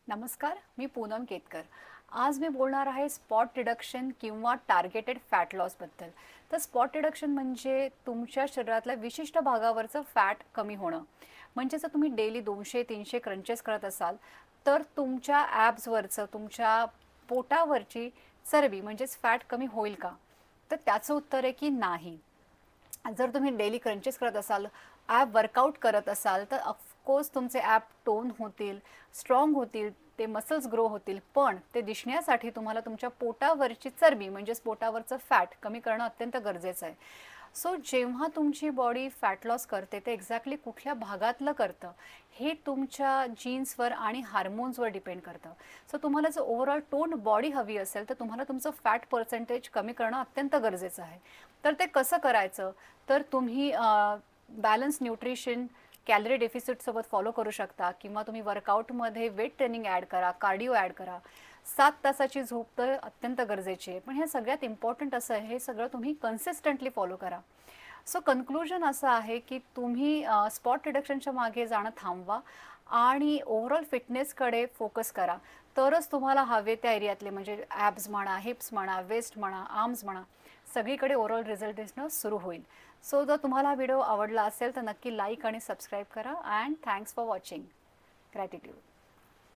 नमस्कार, मी पूनम केतकर. आज मी बोलणार आहे स्पॉट रिडक्शन किंवा टार्गेटेड फॅट लॉसबद्दल. तर स्पॉट रिडक्शन म्हणजे तुमच्या शरीरातल्या विशिष्ट भागावरचं फॅट कमी होणं. म्हणजे जर तुम्ही डेली 200-300 क्रंचेस करत असाल, तर तुमच्या ॲब्सवरचं, तुमच्या पोटावरची चरबी म्हणजेच फॅट कमी होईल का? तर त्याचं उत्तर आहे की नाही. जर तुम्ही डेली क्रंचेस करत असाल, ॲप वर्कआउट करत असाल, तर ऑफकोर्स तुमचे ॲप टोन होतील, स्ट्रॉंग होतील, ते मसल्स ग्रो होतील. पण ते दिसण्यासाठी तुम्हाला तुमच्या पोटावरची चरबी म्हणजेच पोटावरचं फॅट कमी करणं अत्यंत गरजेचं आहे. सो जेव्हा तुमची बॉडी फॅट लॉस करते ते एक्झॅक्टली कुठल्या भागातलं करतं हे तुमच्या जीन्सवर आणि हार्मोन्सवर डिपेंड करतं. सो तुम्हाला जर ओव्हरऑल टोन बॉडी हवी असेल तर तुम्हाला तुमचं फॅट पर्सेंटेज कमी करणं अत्यंत गरजेचं आहे. तर ते कसं करायचं? तर तुम्ही बॅलन्स न्यूट्रिशन कॅलरी डेफिसिटसोबत फॉलो करू शकता किंवा तुम्ही वर्कआउटमध्ये वेट ट्रेनिंग ॲड करा, कार्डिओ ॲड करा. 7 तासाची झोप तर अत्यंत गरजेची आहे, पण हे सगळ्यात इम्पॉर्टंट असं आहे हे सगळं तुम्ही कन्सिस्टंटली फॉलो करा. सो कन्क्लुजन असं आहे की तुम्ही स्पॉट रिडक्शनच्या मागे जाणं थांबवा आणि ओव्हरऑल फिटनेसकडे फोकस करा. तरच तुम्हाला हवे त्या एरियातले म्हणजे ॲब्स म्हणा, हिप्स म्हणा, वेस्ट म्हणा, आर्म्स म्हणा, सगळीकडे ओव्हरऑल रिझल्ट दिसणं सुरू होईल. सो जर तुम्हाला हा व्हिडिओ आवडला असेल तर नक्की लाईक आणि सबस्क्राईब करा. And thanks for watching. Gratitude.